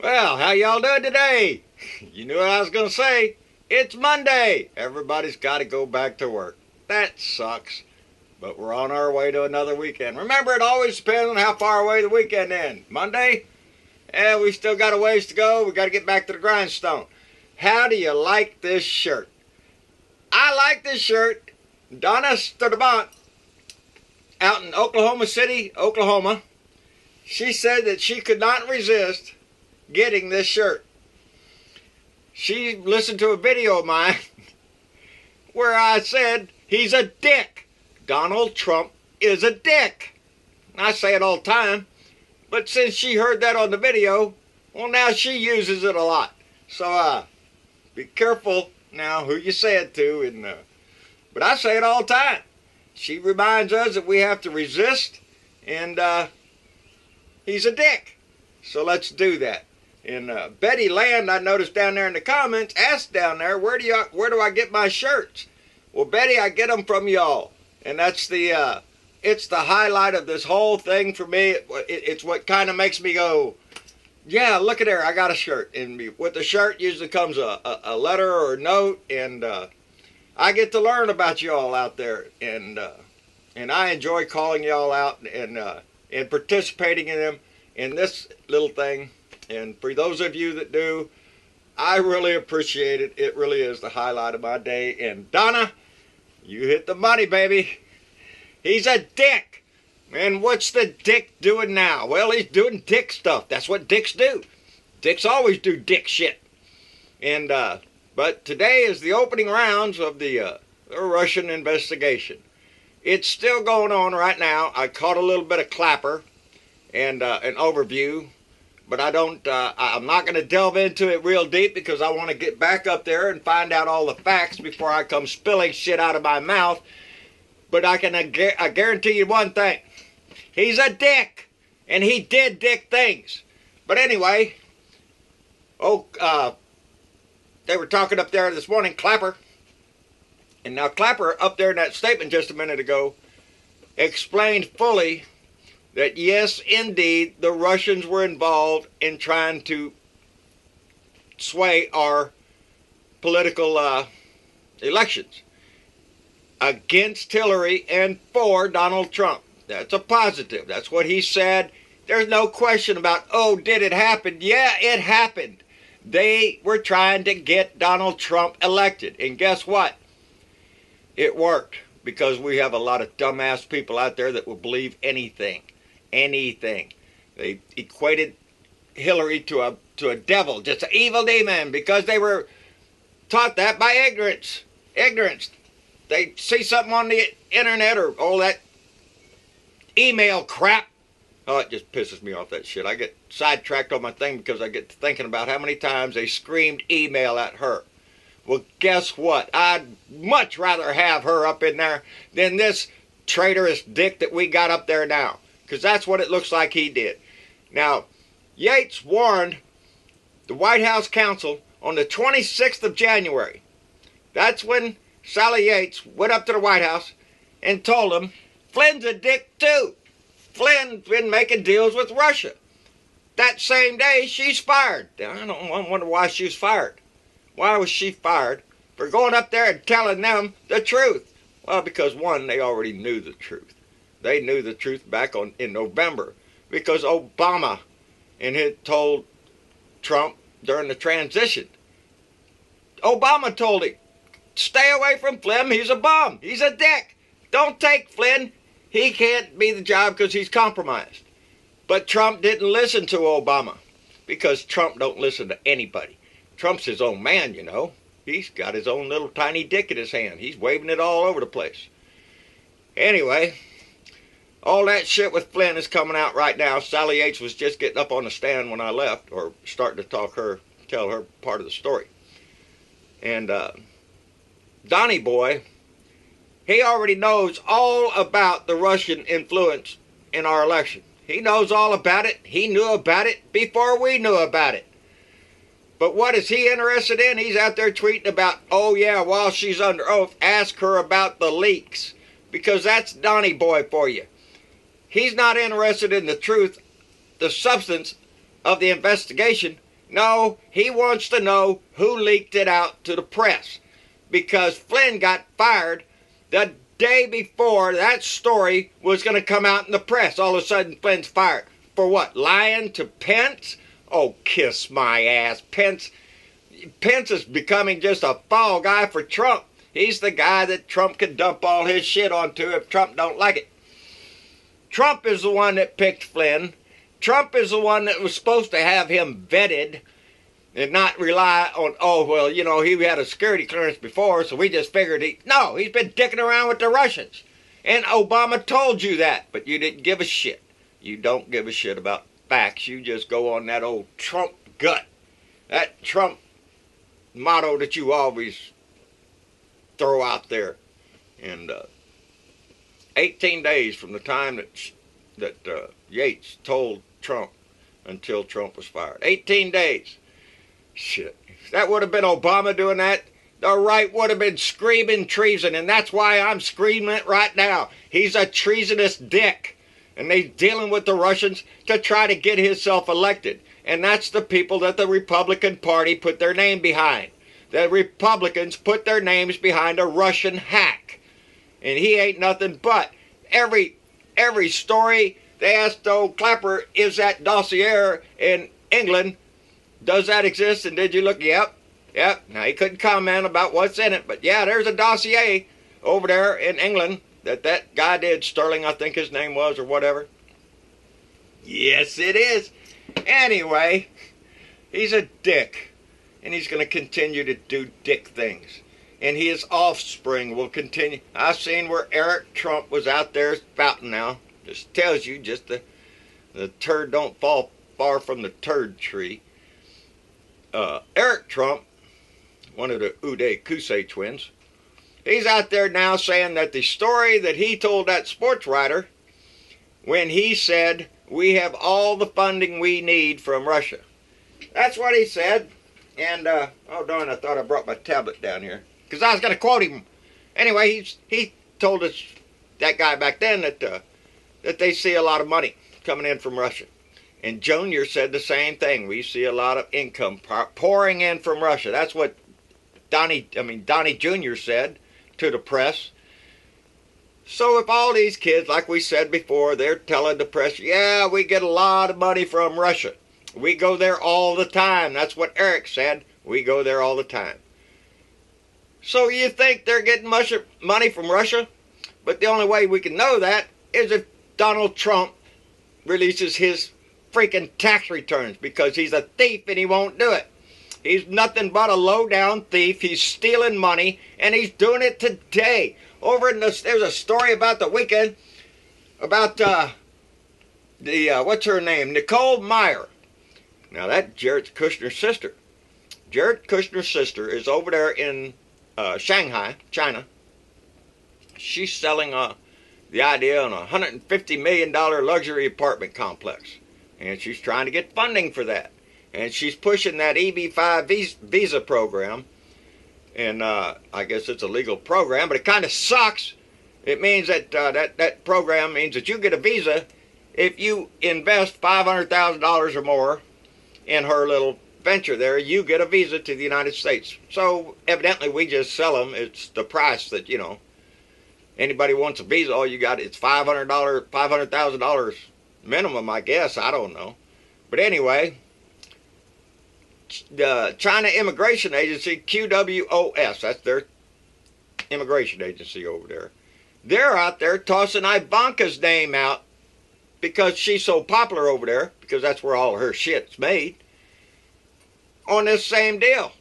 Well, how y'all doing today? You knew what I was going to say. It's Monday. Everybody's got to go back to work. That sucks. But we're on our way to another weekend. Remember, it always depends on how far away the weekend ends. Monday? Yeah, we still got a ways to go. We got to get back to the grindstone. How do you like this shirt? I like this shirt. Donna Studabont out in Oklahoma City, Oklahoma. She said that she could not resist getting this shirt. She listened to a video of mine where I said he's a dick. Donald Trump is a dick. I say it all the time, but since she heard that on the video, well, now she uses it a lot. So be careful now who you say it to. But I say it all the time. She reminds us that we have to resist, and he's a dick. So let's do that. And Betty Land, I noticed down there in the comments, asked down there, where do I get my shirts? Well, Betty, I get them from y'all, and that's it's the highlight of this whole thing for me. It's what kind of makes me go, yeah, look at there, I got a shirt. And with the shirt usually comes a letter or a note, and I get to learn about y'all out there, and I enjoy calling y'all out and participating in them in this little thing. And for those of you that do, I really appreciate it. It really is the highlight of my day. And Donna, you hit the money, baby. He's a dick. And what's the dick doing now? Well, he's doing dick stuff. That's what dicks do. Dicks always do dick shit. And but today is the opening rounds of the Russian investigation. It's still going on right now. I caught a little bit of clapper and an overview. But I'm not going to delve into it real deep because I want to get back up there and find out all the facts before I come spilling shit out of my mouth. But I guarantee you one thing. He's a dick. And he did dick things. But anyway, they were talking up there this morning, Clapper. And now Clapper, up there in that statement just a minute ago, explained fully that yes, indeed, the Russians were involved in trying to sway our political elections against Hillary and for Donald Trump. That's a positive. That's what he said. There's no question about, oh, did it happen? Yeah, it happened. They were trying to get Donald Trump elected. And guess what? It worked, because we have a lot of dumbass people out there that will believe anything. Anything. They equated Hillary to a devil, just an evil demon, because they were taught that by ignorance. Ignorance. They see something on the internet or all that email crap. Oh, it just pisses me off, that shit. I get sidetracked on my thing because I get to thinking about how many times they screamed email at her. Well, guess what? I'd much rather have her up in there than this traitorous dick that we got up there now. Because that's what it looks like he did. Now, Yates warned the White House counsel on the 26th of January. That's when Sally Yates went up to the White House and told him, Flynn's a dick too. Flynn's been making deals with Russia. That same day, she's fired. I wonder why she was fired. Why was she fired? For going up there and telling them the truth. Well, because one, they already knew the truth. They knew the truth back in November, because Obama and had told Trump during the transition. Obama told him, stay away from Flynn, he's a bum, he's a dick. Don't take Flynn, he can't be the job because he's compromised. But Trump didn't listen to Obama, because Trump don't listen to anybody. Trump's his own man, you know. He's got his own little tiny dick in his hand. He's waving it all over the place. Anyway, all that shit with Flynn is coming out right now. Sally Yates was just getting up on the stand when I left, or starting to tell her part of the story. And Donnie boy, he already knows all about the Russian influence in our election. He knows all about it. He knew about it before we knew about it. But what is he interested in? He's out there tweeting about, oh yeah, while she's under oath, ask her about the leaks. Because that's Donnie boy for you. He's not interested in the truth, the substance of the investigation. No, he wants to know who leaked it out to the press. Because Flynn got fired the day before that story was going to come out in the press. All of a sudden, Flynn's fired. For what? Lying to Pence? Oh, kiss my ass. Pence is becoming just a fall guy for Trump. He's the guy that Trump can dump all his shit onto if Trump don't like it. Trump is the one that picked Flynn. Trump is the one that was supposed to have him vetted and not rely on, oh, well, you know, he had a security clearance before, so we just figured No, he's been dicking around with the Russians. And Obama told you that, but you didn't give a shit. You don't give a shit about facts. You just go on that old Trump gut. That Trump motto that you always throw out there. And 18 days from the time that Yates told Trump until Trump was fired. 18 days. Shit. If that would have been Obama doing that, the right would have been screaming treason, and that's why I'm screaming it right now. He's a treasonous dick, and they're dealing with the Russians to try to get himself elected. And that's the people that the Republican Party put their name behind. The Republicans put their names behind a Russian hack. And he ain't nothing but. Every story they asked old Clapper, is that dossier in England? Does that exist? And did you look? Yep. Now, he couldn't comment about what's in it, but yeah, there's a dossier over there in England that guy did. Sterling, I think his name was, or whatever. Yes, it is. Anyway, he's a dick, and he's going to continue to do dick things. And his offspring will continue. I've seen where Eric Trump was out there spouting now. Just tells you just the turd don't fall far from the turd tree. Eric Trump, one of the Uday Kusei twins, he's out there now saying that the story that he told that sports writer when he said, we have all the funding we need from Russia. That's what he said. And, oh darn, I thought I brought my tablet down here, because I was going to quote him. Anyway, he told us, that guy back then, that they see a lot of money coming in from Russia. And Junior said the same thing. We see a lot of income pouring in from Russia. That's what Donnie Jr. said to the press. So if all these kids, like we said before, they're telling the press, yeah, we get a lot of money from Russia. We go there all the time. That's what Eric said. We go there all the time. So you think they're getting much money from Russia? But the only way we can know that is if Donald Trump releases his freaking tax returns, because he's a thief and he won't do it. He's nothing but a low-down thief. He's stealing money, and he's doing it today. Over in there's a story about the weekend about what's her name? Nicole Meyer. Now that's Jared Kushner's sister. Jared Kushner's sister is over there in Shanghai, China. She's selling the idea on a $150 million luxury apartment complex. And she's trying to get funding for that. And she's pushing that EB-5 visa program. And I guess it's a legal program, but it kind of sucks. It means that that program means that you get a visa if you invest $500,000 or more in her little venture there. You get a visa to the United States. So evidently we just sell them. It's the price that, you know, anybody wants a visa, all you got, it's $500,000 minimum, I guess. I don't know. But anyway, the China Immigration Agency, QWOS, that's their immigration agency over there. They're out there tossing Ivanka's name out because she's so popular over there, because that's where all her shit's made, on this same deal.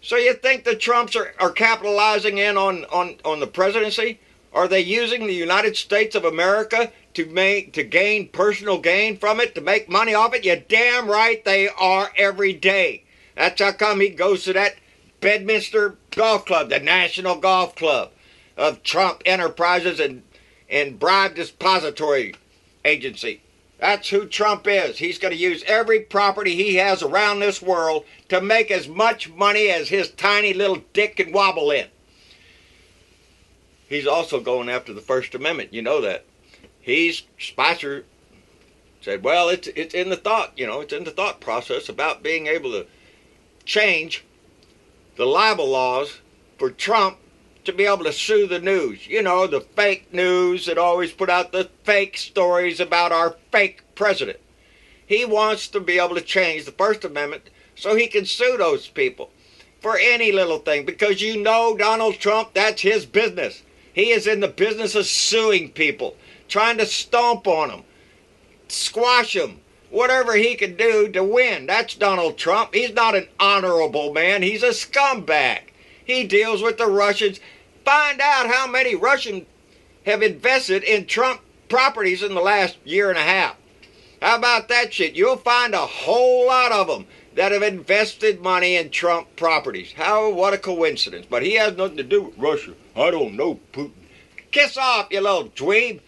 So you think the Trumps are capitalizing in on the presidency? Are they using the United States of America to gain personal gain from it, to make money off it? You're damn right they are every day. That's how come he goes to that Bedminster Golf Club, the National Golf Club of Trump Enterprises and Bribe Dispository Agency. That's who Trump is. He's going to use every property he has around this world to make as much money as his tiny little dick can wobble in. He's also going after the First Amendment. You know that. Spicer Said, well, it's in the thought, it's in the thought process about being able to change the libel laws for Trump to be able to sue the news. The fake news that always put out the fake stories about our fake president. He wants to be able to change the First Amendment so he can sue those people for any little thing, because Donald Trump, that's his business. He is in the business of suing people, trying to stomp on them, squash them, whatever he can do to win. That's Donald Trump. He's not an honorable man. He's a scumbag. He deals with the Russians. Find out how many Russians have invested in Trump properties in the last year and a half. How about that shit? You'll find a whole lot of them that have invested money in Trump properties. What a coincidence. But he has nothing to do with Russia. I don't know Putin. Kiss off, you little dweeb.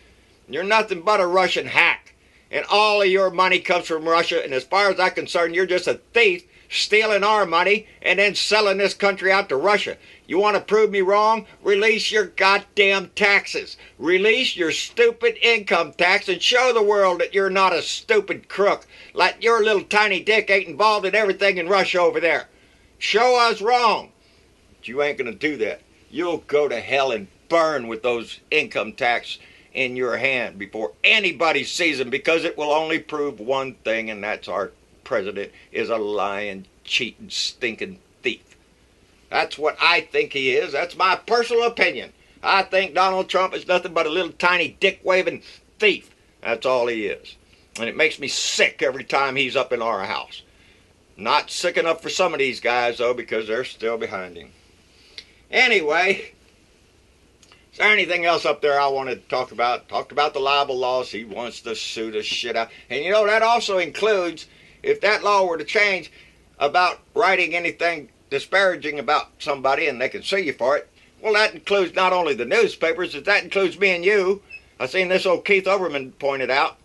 You're nothing but a Russian hack. And all of your money comes from Russia. And as far as I'm concerned, you're just a thief stealing our money and then selling this country out to Russia. You want to prove me wrong? Release your goddamn taxes. Release your stupid income tax and show the world that you're not a stupid crook. Like your little tiny dick ain't involved in everything in Russia over there. Show us wrong. But you ain't going to do that. You'll go to hell and burn with those income tax in your hand before anybody sees them, because it will only prove one thing, and that's our president is a lying, cheating, stinking thief. That's what I think he is. That's my personal opinion. I think Donald Trump is nothing but a little tiny dick-waving thief. That's all he is. And it makes me sick every time he's up in our house. Not sick enough for some of these guys, though, because they're still behind him. Anyway, is there anything else up there I wanted to talk about? Talked about the libel laws. He wants to sue the shit out. And that also includes, if that law were to change, about writing anything disparaging about somebody and they can sue you for it. Well, that includes not only the newspapers, but that includes me and you. I seen this old Keith Overman pointed out.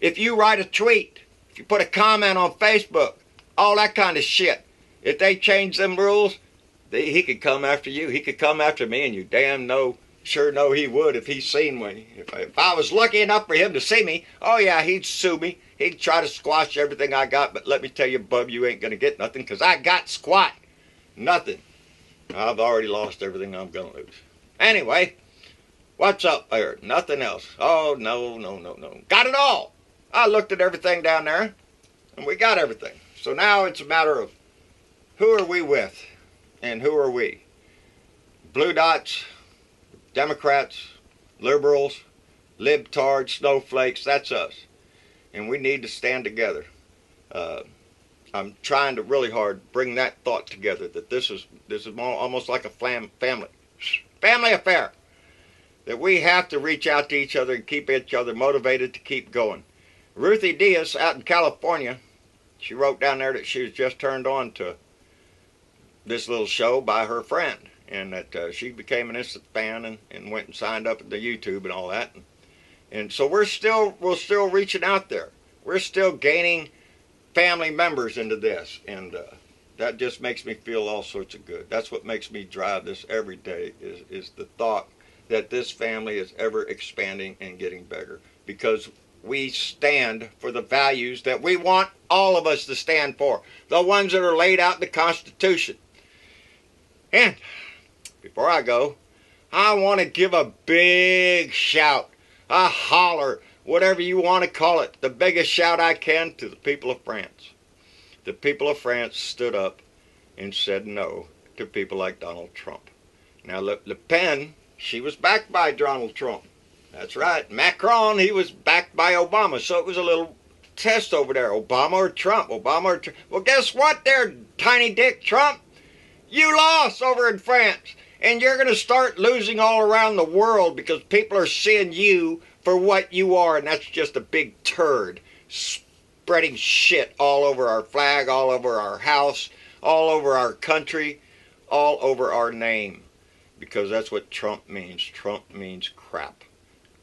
If you write a tweet, if you put a comment on Facebook, all that kind of shit, if they change them rules, he could come after you. He could come after me, and you sure know he would if he's seen me. If I was lucky enough for him to see me, oh yeah, he'd sue me. He'd try to squash everything I got, but let me tell you, bub, you ain't going to get nothing, because I got squat. Nothing. I've already lost everything I'm going to lose. Anyway, what's up there? Nothing else. Oh, no. Got it all. I looked at everything down there, and we got everything. So now it's a matter of who are we with, and who are we? Blue dots, Democrats, liberals, libtards, snowflakes, that's us. And we need to stand together. I'm trying to really hard bring that thought together, that this is almost like a family affair. That we have to reach out to each other and keep each other motivated to keep going. Ruthie Diaz out in California, she wrote down there that she was just turned on to this little show by her friend, and that she became an instant fan and went and signed up at the YouTube and all that. And so we're still reaching out there. We're still gaining family members into this, and that just makes me feel all sorts of good. That's what makes me drive this every day, is the thought that this family is ever expanding and getting bigger, because we stand for the values that we want all of us to stand for, the ones that are laid out in the Constitution. And before I go, I want to give a big shout, a holler, whatever you want to call it, the biggest shout I can to the people of France. The people of France stood up and said no to people like Donald Trump. Now, Le Pen, she was backed by Donald Trump. That's right. Macron, he was backed by Obama. So it was a little test over there. Obama or Trump? Obama or Trump? Well, guess what there, tiny dick Trump? You lost over in France. And you're going to start losing all around the world, because people are seeing you for what you are, and that's just a big turd spreading shit all over our flag, all over our house, all over our country, all over our name, because that's what Trump means. Trump means crap.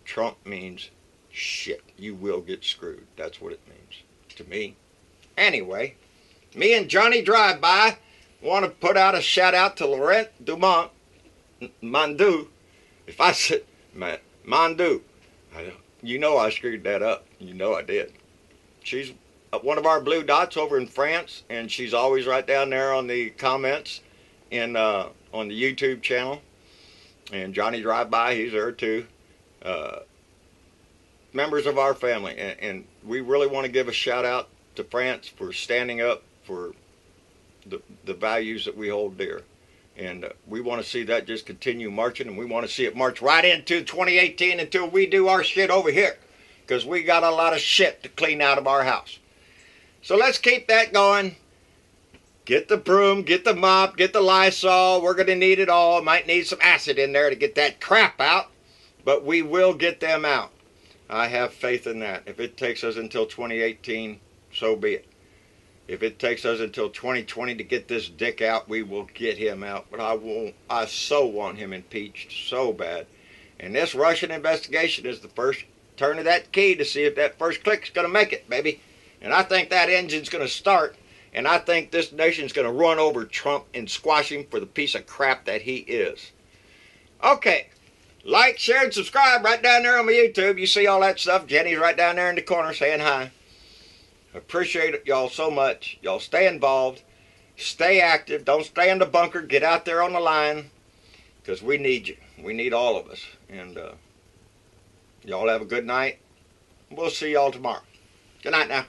Trump means shit. You will get screwed. That's what it means to me. Anyway, me and Johnny Drive-By want to put out a shout out to Laurent Dumont Mandu. If I said Mandu, you know I screwed that up. You know I did. she's one of our blue dots over in France, and she's always right down there on the comments on the YouTube channel. And Johnny Drive By, he's there too. Members of our family, and we really want to give a shout out to France for standing up for the values that we hold dear. And we want to see that just continue marching, and we want to see it march right into 2018 until we do our shit over here, because we got a lot of shit to clean out of our house. So let's keep that going. Get the broom, get the mop, get the Lysol. We're going to need it all. Might need some acid in there to get that crap out, but we will get them out. I have faith in that. If it takes us until 2018, so be it. If it takes us until 2020 to get this dick out, we will get him out. But I so want him impeached so bad. And this Russian investigation is the first turn of that key to see if that first click's going to make it, baby. And I think that engine's going to start. And I think this nation's going to run over Trump and squash him for the piece of crap that he is. Okay. Like, share, and subscribe right down there on my YouTube. You see all that stuff. Jenny's right down there in the corner saying hi. Appreciate it, y'all, so much. Y'all stay involved. Stay active. Don't stay in the bunker. Get out there on the line, because we need you. We need all of us. And y'all have a good night. We'll see y'all tomorrow. Good night now.